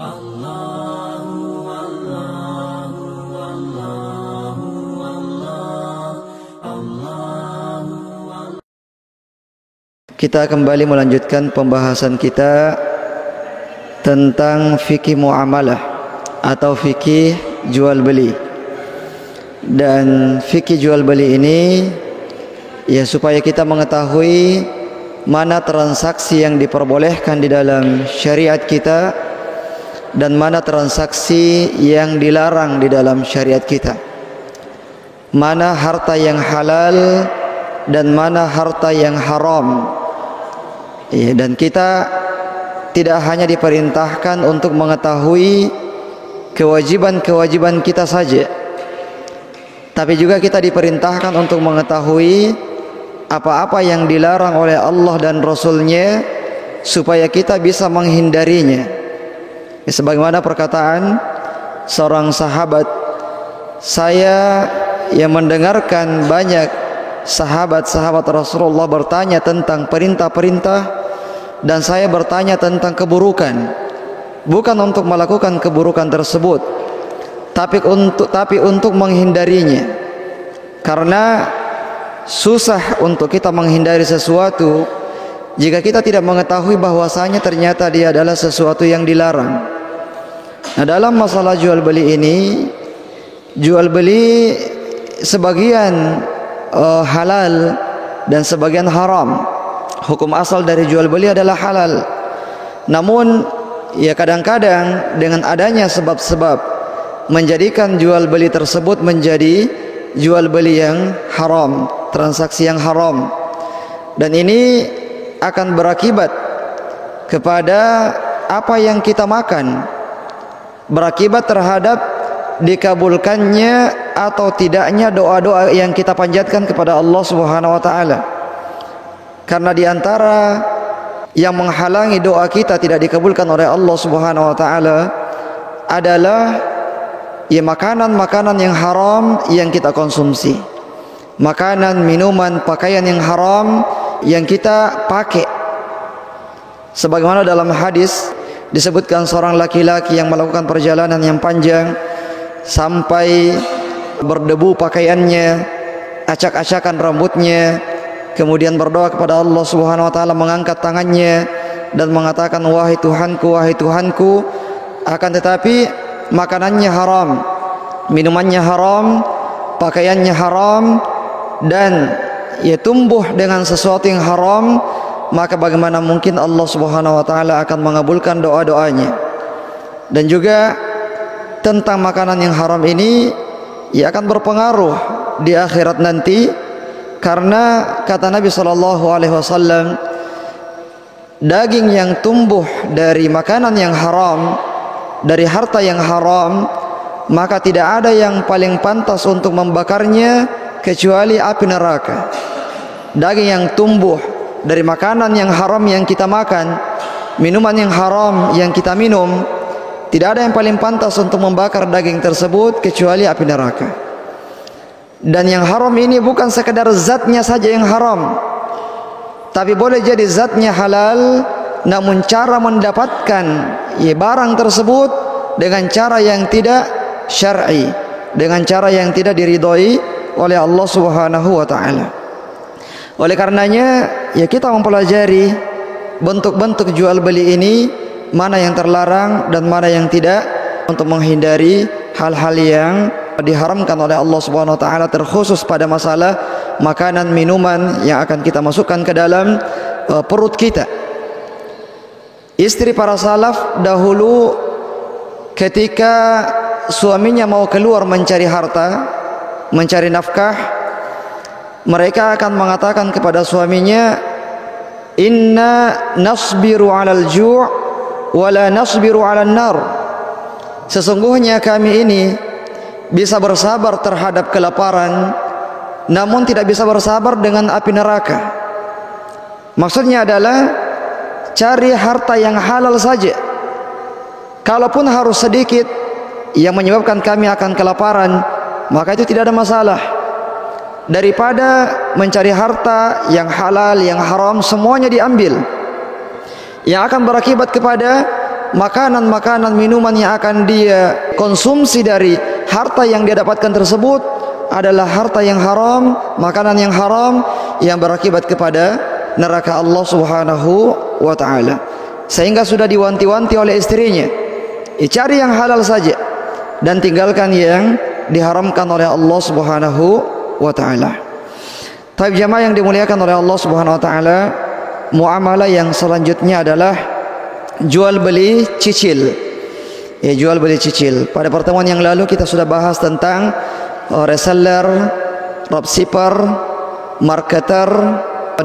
Kita kembali melanjutkan pembahasan kita tentang fikih muamalah atau fikih jual beli. Dan fikih jual beli ini ya supaya kita mengetahui mana transaksi yang diperbolehkan di dalam syariat kita dan mana transaksi yang dilarang di dalam syariat kita. Mana harta yang halal dan mana harta yang haram. Ya, dan kita tidak hanya diperintahkan untuk mengetahui kewajiban-kewajiban kita saja, tapi juga kita diperintahkan untuk mengetahui apa-apa yang dilarang oleh Allah dan Rasul-Nya supaya kita bisa menghindarinya. Ya, sebagaimana perkataan seorang sahabat, saya yang mendengarkan banyak sahabat-sahabat Rasulullah bertanya tentang perintah-perintah, dan saya bertanya tentang keburukan, bukan untuk melakukan keburukan tersebut, tapi untuk menghindarinya. Karena susah untuk kita menghindari sesuatu jika kita tidak mengetahui bahwasanya ternyata dia adalah sesuatu yang dilarang. Nah, dalam masalah jual beli ini, jual beli sebagian halal dan sebagian haram. Hukum asal dari jual beli adalah halal. Namun ya kadang-kadang dengan adanya sebab-sebab menjadikan jual beli tersebut menjadi jual beli yang haram, transaksi yang haram. Dan ini akan berakibat kepada apa yang kita makan, berakibat terhadap dikabulkannya atau tidaknya doa-doa yang kita panjatkan kepada Allah Subhanahu wa taala. Karena di antara yang menghalangi doa kita tidak dikabulkan oleh Allah Subhanahu wa taala adalah ya makanan-makanan yang haram yang kita konsumsi. Makanan, minuman, pakaian yang haram yang kita pakai. Sebagaimana dalam hadis disebutkan seorang laki-laki yang melakukan perjalanan yang panjang sampai berdebu pakaiannya, acak-acakan rambutnya, kemudian berdoa kepada Allah Subhanahu wa taala, mengangkat tangannya dan mengatakan, wahai Tuhanku, akan tetapi makanannya haram, minumannya haram, pakaiannya haram, dan ia tumbuh dengan sesuatu yang haram, maka bagaimana mungkin Allah Subhanahu wa taala akan mengabulkan doa-doanya. Dan juga tentang makanan yang haram ini, ia akan berpengaruh di akhirat nanti. Karena kata Nabi SAW, daging yang tumbuh dari makanan yang haram, dari harta yang haram, maka tidak ada yang paling pantas untuk membakarnya kecuali api neraka. Daging yang tumbuh dari makanan yang haram yang kita makan, minuman yang haram yang kita minum, tidak ada yang paling pantas untuk membakar daging tersebut kecuali api neraka. Dan yang haram ini bukan sekedar zatnya saja yang haram, tapi boleh jadi zatnya halal, namun cara mendapatkan barang tersebut dengan cara yang tidak syar'i, dengan cara yang tidak diridhoi oleh Allah Subhanahu wa taala. Oleh karenanya ya kita mempelajari bentuk-bentuk jual beli ini, mana yang terlarang dan mana yang tidak, untuk menghindari hal-hal yang diharamkan oleh Allah Subhanahu wa taala, terkhusus pada masalah makanan minuman yang akan kita masukkan ke dalam perut kita. Istri para salaf dahulu ketika suaminya mau keluar mencari harta, mencari nafkah, mereka akan mengatakan kepada suaminya, inna nasbiru 'alal ju' wa la nasbiru 'alan nar. Sesungguhnya kami ini bisa bersabar terhadap kelaparan, namun tidak bisa bersabar dengan api neraka. Maksudnya adalah cari harta yang halal saja. Kalaupun harus sedikit yang menyebabkan kami akan kelaparan, maka itu tidak ada masalah. Daripada mencari harta yang halal, yang haram, semuanya diambil, yang akan berakibat kepada makanan-makanan, minuman yang akan dia konsumsi dari harta yang dia dapatkan tersebut adalah harta yang haram, makanan yang haram yang berakibat kepada neraka Allah Subhanahu wa taala. Sehingga sudah diwanti-wanti oleh istrinya, cari yang halal saja dan tinggalkan yang diharamkan oleh Allah Subhanahu wa taala. Taib jamaah yang dimuliakan oleh Allah Subhanahu wa taala, muamalah yang selanjutnya adalah jual beli cicil. Ya, jual beli cicil. Pada pertemuan yang lalu kita sudah bahas tentang reseller, dropshipper, marketer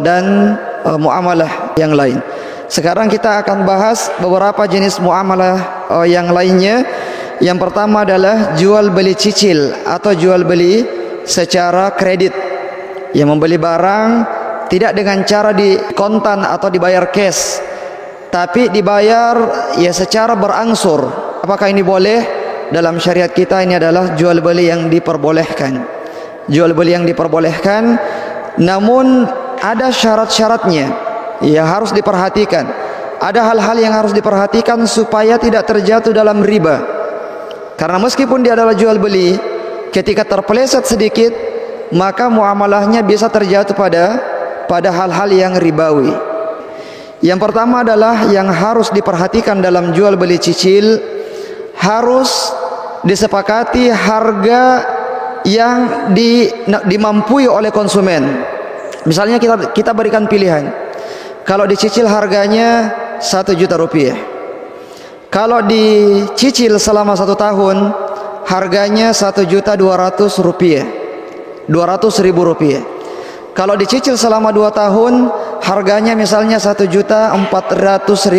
dan muamalah yang lain. Sekarang kita akan bahas beberapa jenis muamalah yang lainnya. Yang pertama adalah jual beli cicil atau jual beli secara kredit. Yang membeli barang tidak dengan cara di kontan atau dibayar cash, tapi dibayar ya secara berangsur. Apakah ini boleh? Dalam syariat kita ini adalah jual beli yang diperbolehkan. Jual beli yang diperbolehkan, namun ada syarat-syaratnya. Ya, harus diperhatikan. Ada hal-hal yang harus diperhatikan supaya tidak terjatuh dalam riba. Karena meskipun dia adalah jual beli, ketika terpeleset sedikit, maka muamalahnya bisa terjatuh pada hal-hal yang ribawi. Yang pertama adalah yang harus diperhatikan dalam jual beli cicil, harus disepakati harga yang dimampui oleh konsumen. Misalnya kita berikan pilihan. Kalau dicicil harganya 1 juta rupiah. Kalau dicicil selama 1 tahun, harganya 1.200.000 rupiah, 200.000 rupiah. Kalau dicicil selama 2 tahun, harganya misalnya 1.400.000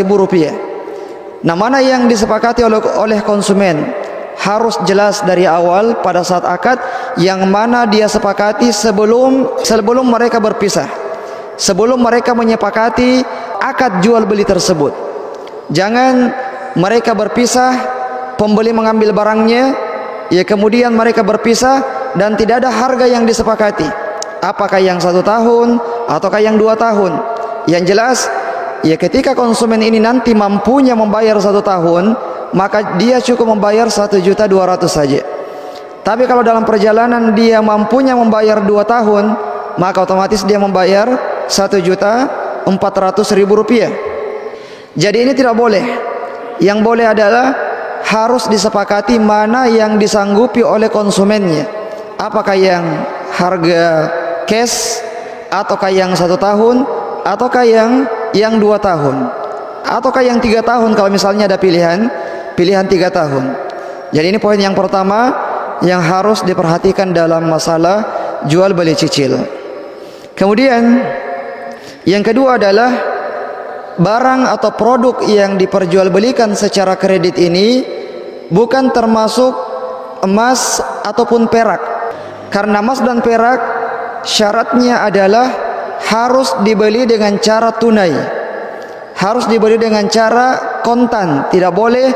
rupiah. Nah, mana yang disepakati oleh konsumen? Harus jelas dari awal pada saat akad yang mana dia sepakati sebelum mereka berpisah. Sebelum mereka menyepakati akad jual beli tersebut. Jangan mereka berpisah, pembeli mengambil barangnya, ya kemudian mereka berpisah dan tidak ada harga yang disepakati. Apakah yang 1 tahun ataukah yang 2 tahun? Yang jelas, ya ketika konsumen ini nanti mampunya membayar 1 tahun, maka dia cukup membayar 1.200.000 saja. Tapi kalau dalam perjalanan dia mampunya membayar 2 tahun, maka otomatis dia membayar 1.400.000 rupiah. Jadi ini tidak boleh. Yang boleh adalah harus disepakati mana yang disanggupi oleh konsumennya. Apakah yang harga cash, ataukah yang 1 tahun, ataukah yang 2 tahun, ataukah yang 3 tahun kalau misalnya ada pilihan 3 tahun. Jadi ini poin yang pertama yang harus diperhatikan dalam masalah jual beli cicil. Kemudian yang kedua adalah barang atau produk yang diperjualbelikan secara kredit ini bukan termasuk emas ataupun perak. Karena emas dan perak syaratnya adalah harus dibeli dengan cara tunai. Harus dibeli dengan cara kontan, tidak boleh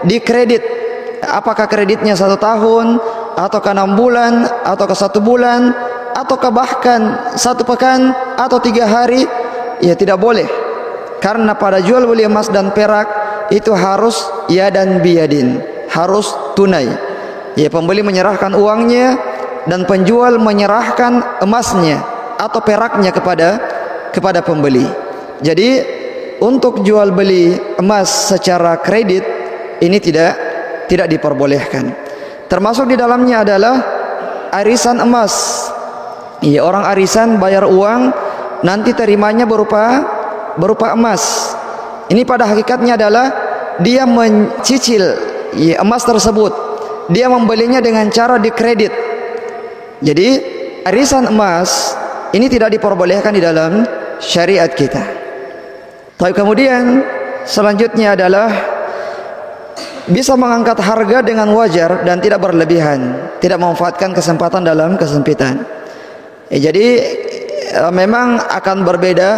dikredit. Apakah kreditnya 1 tahun, ataukah 6 bulan, ataukah 1 bulan, ataukah bahkan 1 pekan atau 3 hari, ya tidak boleh. Karena pada jual beli emas dan perak itu harus yadan biyadin, harus tunai. Ya, pembeli menyerahkan uangnya dan penjual menyerahkan emasnya atau peraknya kepada pembeli. Jadi untuk jual beli emas secara kredit ini tidak diperbolehkan. Termasuk di dalamnya adalah arisan emas. Ya, orang arisan bayar uang, nanti terimanya berupa emas. Ini pada hakikatnya adalah dia mencicil ya, emas tersebut. Dia membelinya dengan cara dikredit. Jadi arisan emas ini tidak diperbolehkan di dalam syariat kita. Tapi kemudian selanjutnya adalah bisa mengangkat harga dengan wajar dan tidak berlebihan, tidak memanfaatkan kesempatan dalam kesempitan. Jadi memang akan berbeda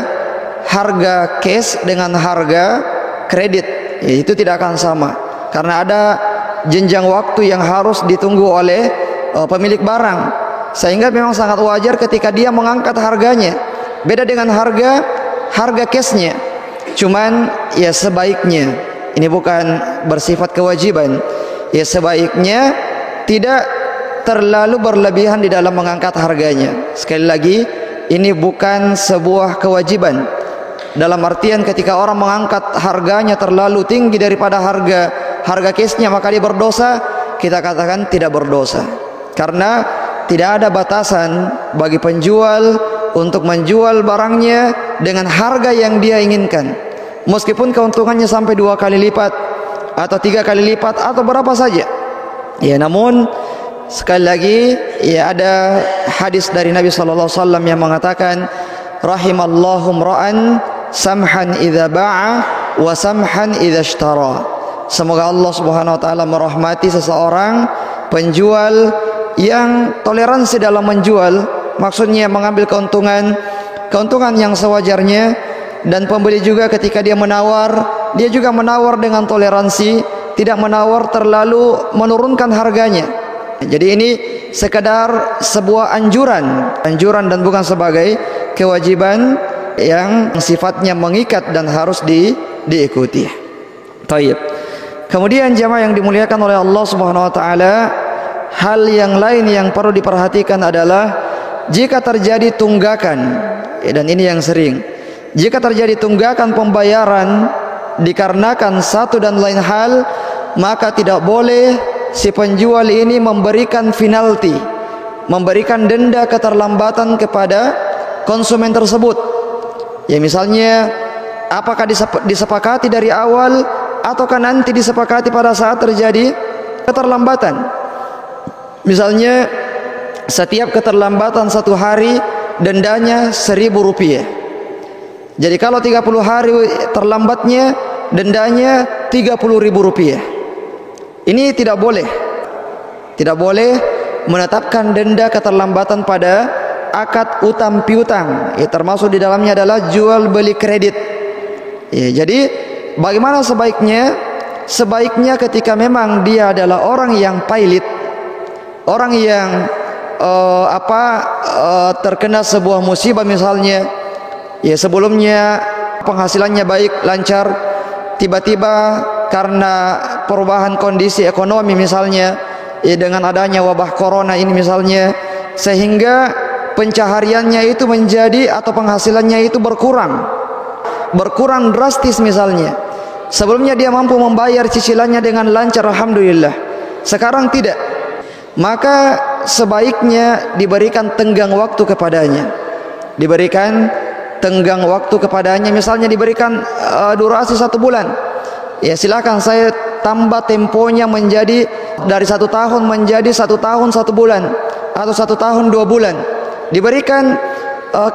harga cash dengan harga kredit. Itu tidak akan sama karena ada jenjang waktu yang harus ditunggu oleh pemilik barang, sehingga memang sangat wajar ketika dia mengangkat harganya. Beda dengan harga cashnya. Cuman ya sebaiknya Ini bukan bersifat kewajiban. Ya, sebaiknya tidak terlalu berlebihan di dalam mengangkat harganya. Sekali lagi, ini bukan sebuah kewajiban. Dalam artian ketika orang mengangkat harganya terlalu tinggi daripada harga case-nya, maka dia berdosa. Kita katakan tidak berdosa, karena tidak ada batasan bagi penjual untuk menjual barangnya dengan harga yang dia inginkan, meskipun keuntungannya sampai 2 kali lipat atau 3 kali lipat atau berapa saja. Ya, namun sekali lagi, ya, ada hadis dari Nabi sallallahu alaihi wasallam yang mengatakan, rahimallahu imra'an samhan idza ba'a wa samhan idza ishtara. Semoga Allah Subhanahu wa taala merahmati seseorang penjual yang toleransi dalam menjual, maksudnya mengambil keuntungan yang sewajarnya, dan pembeli juga ketika dia menawar, dia juga menawar dengan toleransi, tidak menawar terlalu menurunkan harganya. Jadi ini sekedar sebuah anjuran dan bukan sebagai kewajiban yang sifatnya mengikat dan harus diikuti. Taib. Kemudian jamaah yang dimuliakan oleh Allah Subhanahu wa taala, hal yang lain yang perlu diperhatikan adalah jika terjadi tunggakan, dan ini yang sering. Jika terjadi tunggakan pembayaran dikarenakan satu dan lain hal, maka tidak boleh si penjual ini memberikan penalti, memberikan denda keterlambatan kepada konsumen tersebut. Ya, misalnya apakah disepakati dari awal ataukah nanti disepakati pada saat terjadi keterlambatan. Misalnya setiap keterlambatan 1 hari dendanya Rp1.000. Jadi kalau 30 hari terlambatnya, dendanya Rp30.000. Ini tidak boleh. Tidak boleh menetapkan denda keterlambatan pada akad utang piutang. Ya, termasuk di dalamnya adalah jual beli kredit. Ya, jadi bagaimana sebaiknya? Sebaiknya ketika memang dia adalah orang yang pailit, orang yang terkena sebuah musibah misalnya, ya sebelumnya penghasilannya baik, lancar, tiba-tiba karena perubahan kondisi ekonomi misalnya, ya dengan adanya wabah corona ini misalnya, sehingga pencahariannya itu menjadi atau penghasilannya itu berkurang drastis misalnya. Sebelumnya dia mampu membayar cicilannya dengan lancar, alhamdulillah. Sekarang tidak. Maka sebaiknya diberikan tenggang waktu kepadanya. Diberikan tenggang waktu kepadanya, misalnya diberikan durasi 1 bulan. Ya, silakan saya tambah temponya menjadi dari 1 tahun menjadi 1 tahun 1 bulan atau 1 tahun 2 bulan. Diberikan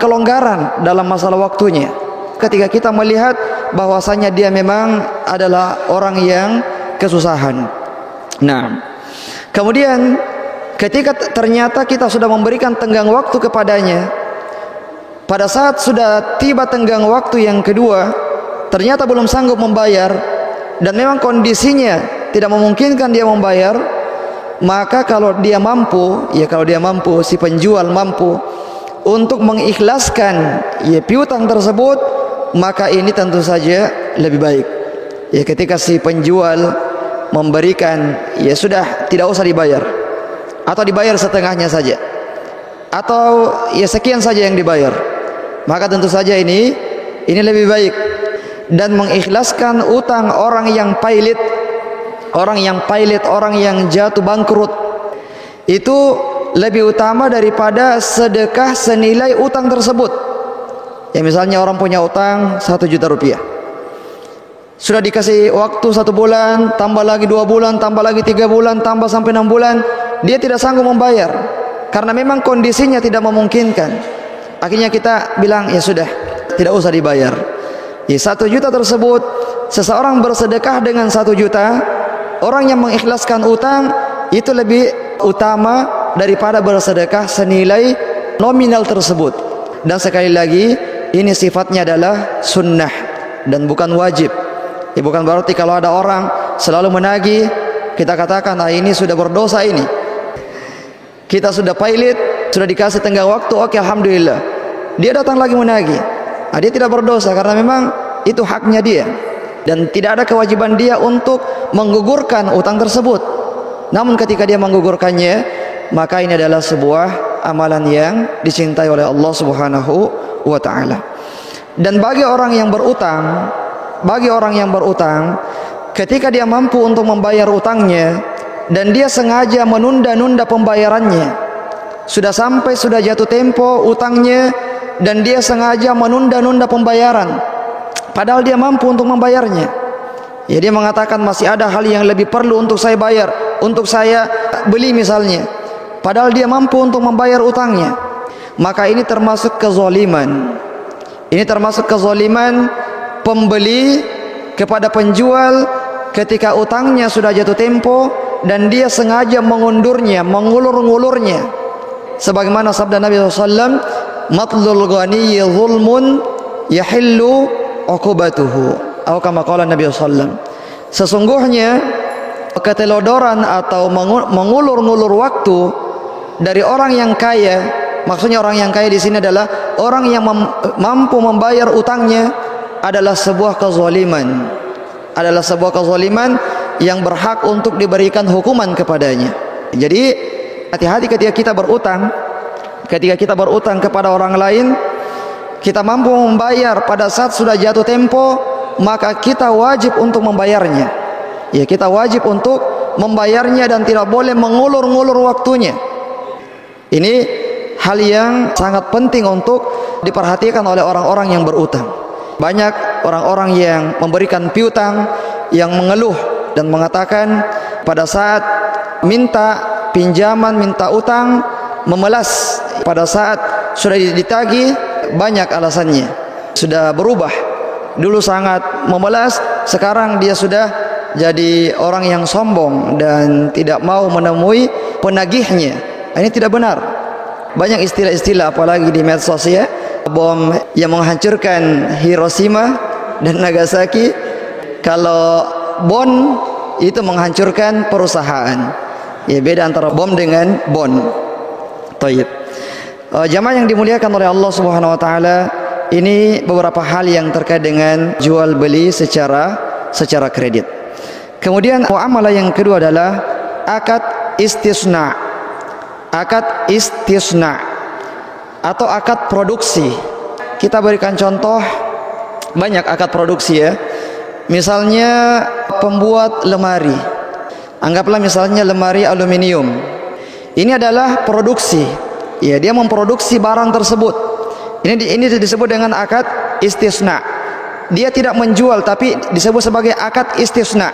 kelonggaran dalam masalah waktunya. Ketika kita melihat bahwasanya dia memang adalah orang yang kesusahan. Nah, kemudian ketika ternyata kita sudah memberikan tenggang waktu kepadanya, pada saat sudah tiba tenggang waktu yang kedua, ternyata belum sanggup membayar dan memang kondisinya tidak memungkinkan dia membayar, maka kalau dia mampu, si penjual mampu untuk mengikhlaskan piutang tersebut, maka ini tentu saja lebih baik. Ya, ketika si penjual memberikan, ya sudah, tidak usah dibayar, atau dibayar setengahnya saja, atau ya sekian saja yang dibayar, maka tentu saja ini lebih baik. Dan mengikhlaskan utang orang yang pailit, orang yang jatuh bangkrut, itu lebih utama daripada sedekah senilai utang tersebut. Ya, misalnya orang punya utang 1 juta rupiah, sudah dikasih waktu 1 bulan, tambah lagi 2 bulan, tambah lagi 3 bulan, tambah sampai 6 bulan, dia tidak sanggup membayar karena memang kondisinya tidak memungkinkan. Akhirnya kita bilang, ya sudah, tidak usah dibayar. Ya, 1 juta tersebut, seseorang bersedekah dengan 1 juta, orang yang mengikhlaskan utang itu lebih utama daripada bersedekah senilai nominal tersebut. Dan sekali lagi, ini sifatnya adalah sunnah dan bukan wajib. Ya, bukan berarti kalau ada orang selalu menagih, kita katakan, ini sudah berdosa ini. Kita sudah pailit, sudah dikasih tenggang waktu, oke, alhamdulillah. Dia datang lagi menagih, dia tidak berdosa karena memang itu haknya dia. dan tidak ada kewajiban dia untuk menggugurkan utang tersebut. Namun ketika dia menggugurkannya, maka ini adalah sebuah amalan yang dicintai oleh Allah Subhanahu wa taala. Dan bagi orang yang berutang, ketika dia mampu untuk membayar utangnya dan dia sengaja menunda-nunda pembayarannya, sudah jatuh tempo utangnya dan dia sengaja menunda-nunda pembayaran, padahal dia mampu untuk membayarnya. Ya, dia mengatakan masih ada hal yang lebih perlu untuk saya bayar, untuk saya beli misalnya, padahal dia mampu untuk membayar utangnya. Maka ini termasuk kezaliman. Ini termasuk kezaliman pembeli kepada penjual ketika utangnya sudah jatuh tempo dan dia sengaja mengundurnya, mengulur-ngulurnya. Sebagaimana sabda Nabi SAW, matlul ghani zulmun yahillu uqubatuhu. Atau kama qala Nabi SAW, sesungguhnya ketelodoran atau mengulur-ngulur waktu dari orang yang kaya, maksudnya orang yang kaya di sini adalah orang yang mampu membayar utangnya, adalah sebuah kezaliman, yang berhak untuk diberikan hukuman kepadanya. Jadi hati-hati ketika kita berutang kepada orang lain, kita mampu membayar pada saat sudah jatuh tempo, maka kita wajib untuk membayarnya. Ya, kita wajib untuk membayarnya dan tidak boleh mengulur-ngulur waktunya. Ini hal yang sangat penting untuk diperhatikan oleh orang-orang yang berutang. Banyak orang-orang yang memberikan piutang yang mengeluh dan mengatakan pada saat minta pinjaman, minta utang, memelas. Pada saat sudah ditagih, banyak alasannya. Sudah berubah. Dulu sangat memelas, sekarang dia sudah jadi orang yang sombong dan tidak mau menemui penagihnya. Ini tidak benar. Banyak istilah-istilah apalagi di medsos ya, bom yang menghancurkan Hiroshima dan Nagasaki. Kalau bon itu menghancurkan perusahaan. Ya, beda antara bom dengan bon. Taib. Jamaah yang dimuliakan oleh Allah Subhanahu wa taala, ini beberapa hal yang terkait dengan jual beli secara kredit. Kemudian muamalah yang kedua adalah akad istisna. Akad istisna atau akad produksi. Kita berikan contoh, banyak akad produksi ya. Misalnya pembuat lemari. Anggaplah misalnya lemari aluminium. Ini adalah produksi. Ya, dia memproduksi barang tersebut. Ini disebut dengan akad istisna. Dia tidak menjual tapi disebut sebagai akad istisna.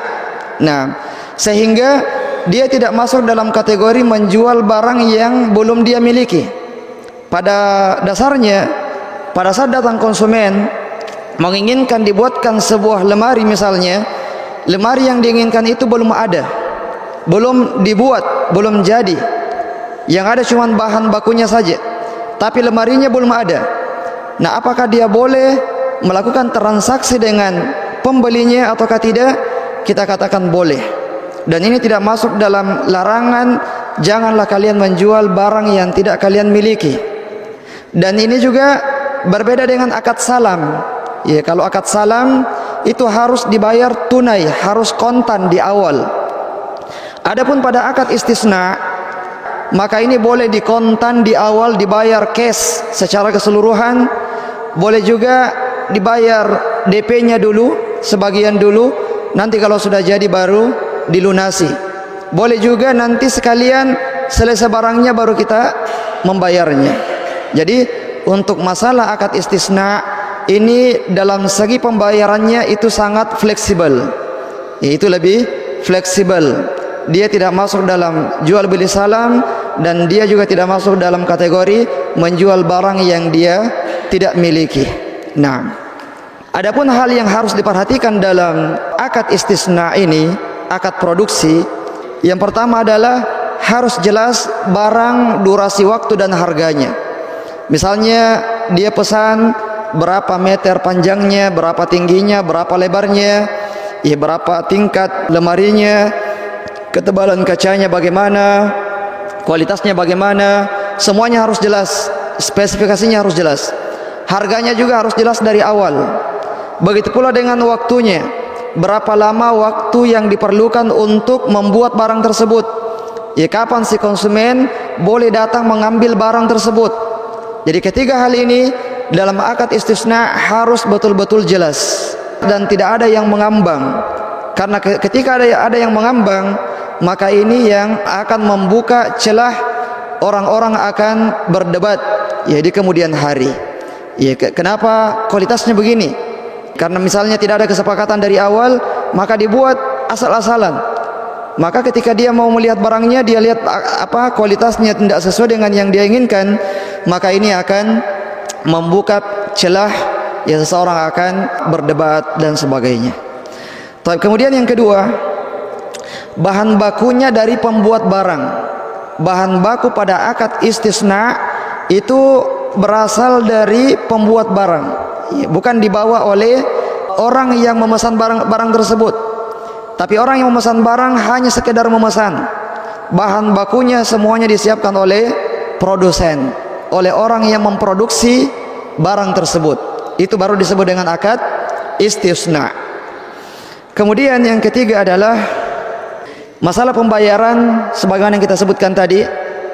Nah, sehingga dia tidak masuk dalam kategori menjual barang yang belum dia miliki. Pada dasarnya, pada saat datang konsumen menginginkan dibuatkan sebuah lemari misalnya, lemari yang diinginkan itu belum ada, belum dibuat, belum jadi. Yang ada cuma bahan bakunya saja, tapi lemarinya belum ada. Nah, apakah dia boleh melakukan transaksi dengan pembelinya ataukah tidak? Kita katakan boleh. Dan ini tidak masuk dalam larangan janganlah kalian menjual barang yang tidak kalian miliki. Dan ini juga berbeda dengan akad salam. Ya, kalau akad salam itu harus dibayar tunai, harus kontan di awal. Adapun pada akad istisna, maka ini boleh dikontan di awal, dibayar cash secara keseluruhan. Boleh juga dibayar DP-nya dulu, sebagian dulu, nanti kalau sudah jadi baru dilunasi. Boleh juga nanti sekalian selesai barangnya baru kita membayarnya. Jadi untuk masalah akad istisna ini dalam segi pembayarannya itu sangat fleksibel. Itu lebih fleksibel. Dia tidak masuk dalam jual beli salam dan dia juga tidak masuk dalam kategori menjual barang yang dia tidak miliki. Nah, adapun hal yang harus diperhatikan dalam akad istisna ini, akad produksi, yang pertama adalah harus jelas barang, durasi waktu dan harganya. Misalnya dia pesan berapa meter panjangnya, berapa tingginya, berapa lebarnya, berapa tingkat lemarinya, ketebalan kacanya bagaimana, kualitasnya bagaimana, semuanya harus jelas, spesifikasinya harus jelas, harganya juga harus jelas dari awal. Begitu pula dengan waktunya. berapa lama waktu yang diperlukan untuk membuat barang tersebut. Ya, kapan si konsumen boleh datang mengambil barang tersebut. Jadi ketiga hal ini dalam akad istisna harus betul-betul jelas dan tidak ada yang mengambang. Karena ketika ada yang mengambang, maka ini yang akan membuka celah orang-orang akan berdebat ya di kemudian hari. Ya, kenapa kualitasnya begini? Karena misalnya tidak ada kesepakatan dari awal, maka dibuat asal-asalan. Maka ketika dia mau melihat barangnya, dia lihat apa kualitasnya tidak sesuai dengan yang dia inginkan, maka ini akan membuka celah ya seseorang akan berdebat dan sebagainya. Kemudian yang kedua, bahan bakunya dari pembuat barang. Bahan baku pada akad istisna itu berasal dari pembuat barang, bukan dibawa oleh orang yang memesan barang tersebut. Tapi orang yang memesan barang hanya sekedar memesan. Bahan bakunya semuanya disiapkan oleh produsen, oleh orang yang memproduksi barang tersebut. Itu baru disebut dengan akad istisna. Kemudian yang ketiga adalah masalah pembayaran sebagaimana yang kita sebutkan tadi,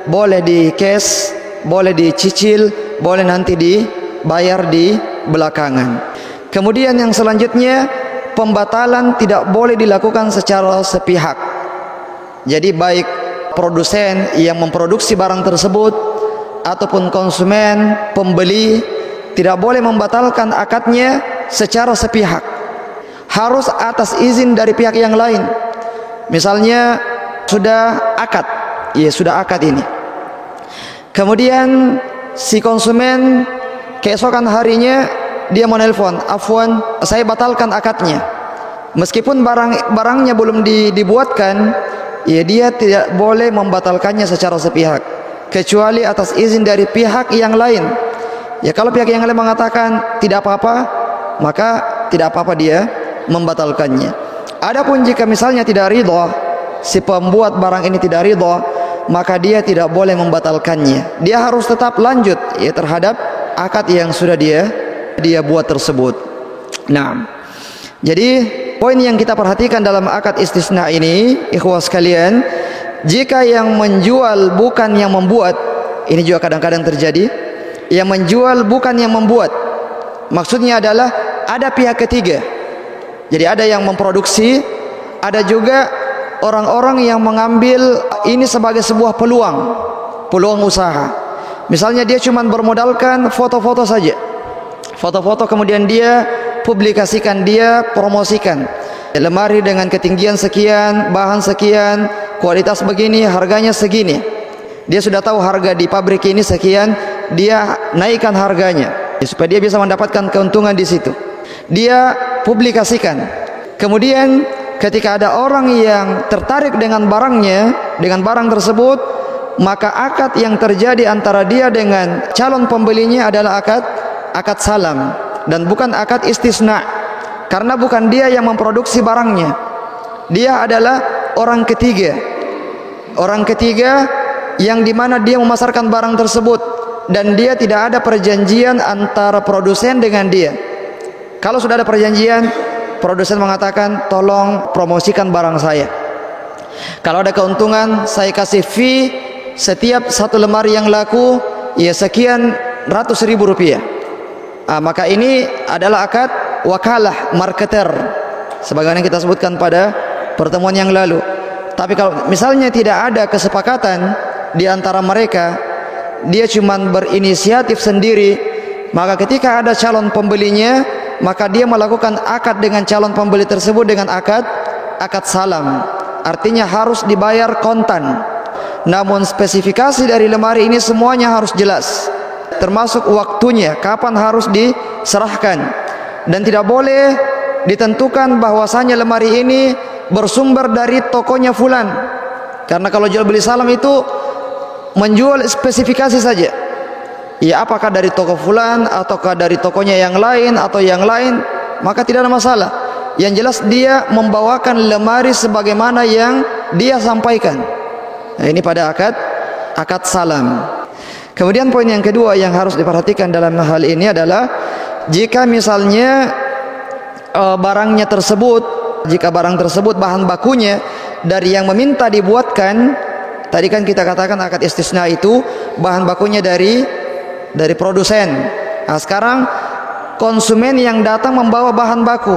boleh di cash, boleh dicicil, boleh nanti dibayar di belakangan. Kemudian yang selanjutnya, pembatalan tidak boleh dilakukan secara sepihak. Jadi baik produsen yang memproduksi barang tersebut ataupun konsumen, pembeli, tidak boleh membatalkan akadnya secara sepihak. Harus atas izin dari pihak yang lain. Misalnya sudah akad, ya sudah akad ini. Kemudian si konsumen keesokan harinya dia mau nelpon, afwan, saya batalkan akadnya. Meskipun barangnya belum dibuatkan, ya dia tidak boleh membatalkannya secara sepihak, kecuali atas izin dari pihak yang lain. Ya kalau pihak yang lain mengatakan tidak apa-apa, maka tidak apa-apa dia membatalkannya. Adapun jika misalnya tidak ridha, si pembuat barang ini tidak ridha, maka dia tidak boleh membatalkannya. Dia harus tetap lanjut ya terhadap akad yang sudah dia buat tersebut. Nah, jadi poin yang kita perhatikan dalam akad istisna ini, ikhwah sekalian, jika yang menjual bukan yang membuat, ini juga kadang-kadang terjadi, yang menjual bukan yang membuat. Maksudnya adalah ada pihak ketiga. Jadi ada yang memproduksi, ada juga orang-orang yang mengambil ini sebagai sebuah peluang usaha. Misalnya dia cuma bermodalkan foto-foto saja. Foto-foto kemudian dia publikasikan, dia promosikan. Lemari dengan ketinggian sekian, bahan sekian, kualitas begini, harganya segini. Dia sudah tahu harga di pabrik ini sekian, dia naikkan harganya supaya dia bisa mendapatkan keuntungan di situ. Dia publikasikan. Kemudian ketika ada orang yang tertarik dengan barangnya, dengan barang tersebut, maka akad yang terjadi antara dia dengan calon pembelinya adalah akad salam dan bukan akad istisna. Karena bukan dia yang memproduksi barangnya. Dia adalah orang ketiga. Orang ketiga yang dimana dia memasarkan barang tersebut dan dia tidak ada perjanjian antara produsen dengan dia. Kalau sudah ada perjanjian, produsen mengatakan tolong promosikan barang saya. Kalau ada keuntungan, saya kasih fee setiap satu lemari yang laku ya sekian ratus ribu rupiah. Maka ini adalah akad wakalah marketer, sebagaimana kita sebutkan pada pertemuan yang lalu. Tapi kalau misalnya tidak ada kesepakatan di antara mereka, dia cuma berinisiatif sendiri, maka ketika ada calon pembelinya, maka dia melakukan akad dengan calon pembeli tersebut dengan akad salam. Artinya harus dibayar kontan. Namun spesifikasi dari lemari ini semuanya harus jelas, termasuk waktunya, kapan harus diserahkan. Dan tidak boleh ditentukan bahwasanya lemari ini bersumber dari tokonya fulan. Karena kalau jual beli salam itu menjual spesifikasi saja. Ya apakah dari toko fulan ataukah dari tokonya yang lain atau yang lain, maka tidak ada masalah. Yang jelas dia membawakan lemari sebagaimana yang dia sampaikan. Nah, ini pada akad salam. Kemudian poin yang kedua yang harus diperhatikan dalam hal ini adalah jika misalnya barangnya tersebut jika barang tersebut bahan bakunya dari yang meminta dibuatkan, tadi kan kita katakan akad istisna itu bahan bakunya dari produsen. Nah, sekarang konsumen yang datang membawa bahan baku,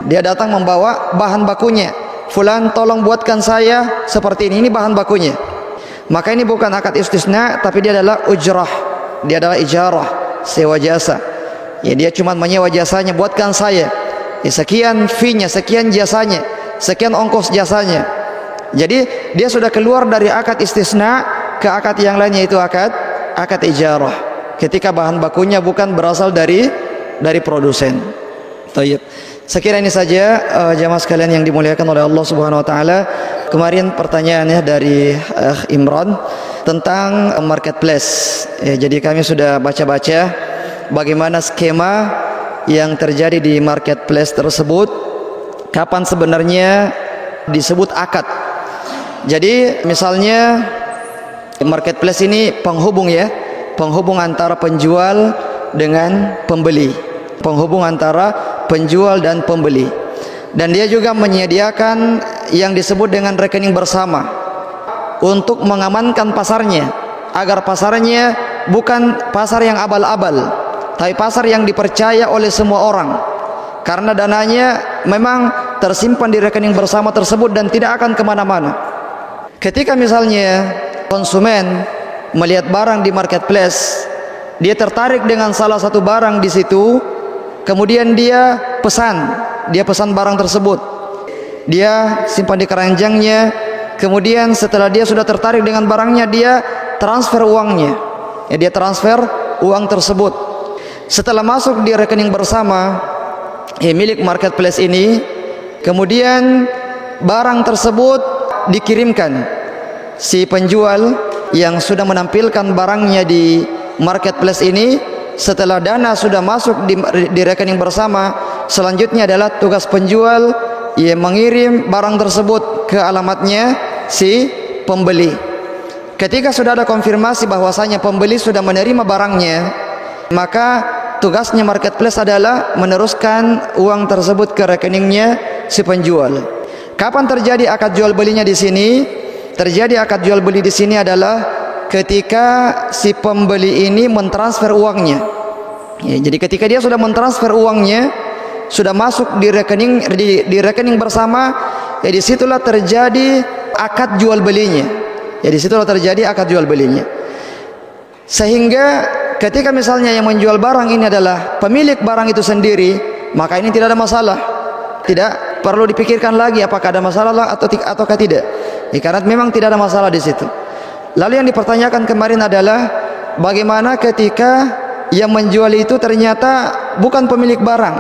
dia datang membawa bahan bakunya. Fulan, tolong buatkan saya seperti ini bahan bakunya. Maka ini bukan akad istisna, tapi dia adalah ujrah, dia adalah ijarah, sewa jasa. Ya, dia cuma menyewa jasanya, buatkan saya. Ya, sekian fee-nya, sekian jasanya, sekian ongkos jasanya. Jadi dia sudah keluar dari akad istisna ke akad yang lainnya, itu akad ijarah. Ketika bahan bakunya bukan berasal dari produsen. Tayyib. Sekira ini saja jamaah sekalian yang dimuliakan oleh Allah Subhanahu wa taala. Kemarin pertanyaannya dari Imran tentang marketplace. Ya, jadi kami sudah baca-baca bagaimana skema yang terjadi di marketplace tersebut. Kapan sebenarnya disebut akad? Jadi misalnya marketplace ini penghubung ya, penghubung antara penjual dengan pembeli, penghubung antara penjual dan pembeli. Dan dia juga menyediakan yang disebut dengan rekening bersama untuk mengamankan pasarnya, agar pasarnya bukan pasar yang abal-abal, tapi pasar yang dipercaya oleh semua orang, karena dananya memang tersimpan di rekening bersama tersebut dan tidak akan kemana-mana. Ketika misalnya konsumen melihat barang di marketplace, dia tertarik dengan salah satu barang di situ, kemudian dia pesan barang tersebut, dia simpan di keranjangnya. Kemudian setelah dia sudah tertarik dengan barangnya, dia transfer uangnya. Ya, dia transfer uang tersebut. Setelah masuk di rekening bersama milik marketplace ini, kemudian barang tersebut dikirimkan. Si penjual yang sudah menampilkan barangnya di marketplace ini, setelah dana sudah masuk di rekening bersama, selanjutnya adalah tugas penjual yang mengirim barang tersebut ke alamatnya si pembeli. Ketika sudah ada konfirmasi bahwasanya pembeli sudah menerima barangnya, maka tugasnya marketplace adalah meneruskan uang tersebut ke rekeningnya si penjual. Kapan terjadi akad jual belinya di sini? Terjadi akad jual beli di sini adalah ketika si pembeli ini mentransfer uangnya. Ya, jadi ketika dia sudah mentransfer uangnya, sudah masuk di rekening bersama, ya disitulah terjadi akad jual belinya. Ya disitulah terjadi akad jual belinya. Sehingga ketika misalnya yang menjual barang ini adalah pemilik barang itu sendiri, maka ini tidak ada masalah. Tidak perlu dipikirkan lagi apakah ada masalah ataukah tidak. Ya, karena memang tidak ada masalah di situ. Lalu yang dipertanyakan kemarin adalah bagaimana ketika yang menjual itu ternyata bukan pemilik barang.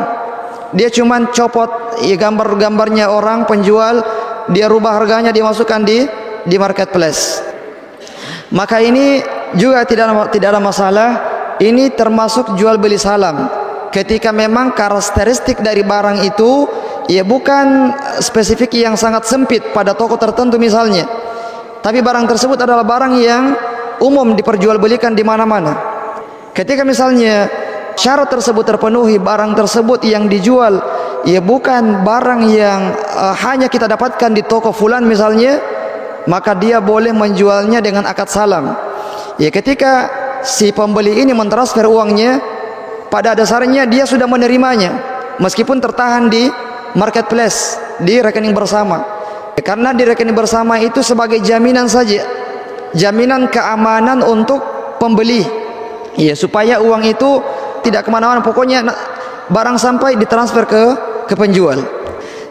Dia cuma copot gambar-gambarnya orang penjual, dia rubah harganya, dia masukkan di marketplace. Maka ini juga tidak ada masalah. Ini termasuk jual beli salam. Ketika memang karakteristik dari barang itu ya bukan spesifik yang sangat sempit pada toko tertentu misalnya, tapi barang tersebut adalah barang yang umum diperjualbelikan di mana-mana. Ketika misalnya syarat tersebut terpenuhi, barang tersebut yang dijual ya bukan barang yang hanya kita dapatkan di toko fulan misalnya, maka dia boleh menjualnya dengan akad salam. Ya, ketika si pembeli ini mentransfer uangnya, pada dasarnya dia sudah menerimanya meskipun tertahan di marketplace, di rekening bersama. Karena di rekening bersama itu sebagai jaminan saja, jaminan keamanan untuk pembeli, ya, supaya uang itu tidak kemana-mana, pokoknya barang sampai ditransfer ke penjual.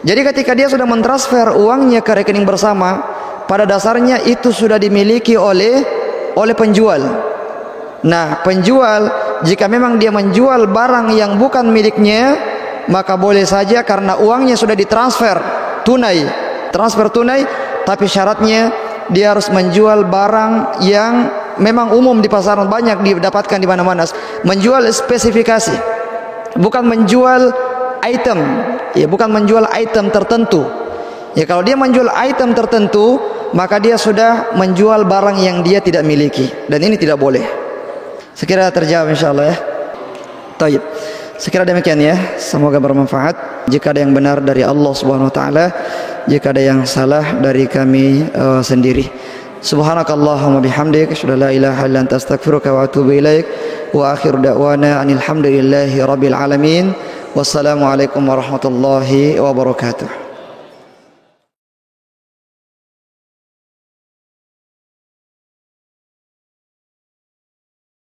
Jadi ketika dia sudah mentransfer uangnya ke rekening bersama, pada dasarnya itu sudah dimiliki oleh penjual. Nah, penjual jika memang dia menjual barang yang bukan miliknya, maka boleh saja karena uangnya sudah ditransfer tunai, transfer tunai, tapi syaratnya dia harus menjual barang yang memang umum di pasaran, banyak didapatkan di mana-mana. Menjual spesifikasi, bukan menjual item, ya, bukan menjual item tertentu. Ya, kalau dia menjual item tertentu, maka dia sudah menjual barang yang dia tidak miliki, dan ini tidak boleh. Sekira terjawab insyaallah ya. Baik. Sekira demikian ya, semoga bermanfaat. jika ada yang benar dari Allah Subhanahu wa taala, jika ada yang salah dari kami sendiri. Subhanakallahumma bihamdik, asyhadu an la ilaha illa anta astaghfiruka wa atubu ilaik. Wa akhiru da'wana anil hamdulillahi rabbil alamin. Wassalamualaikum warahmatullahi wabarakatuh.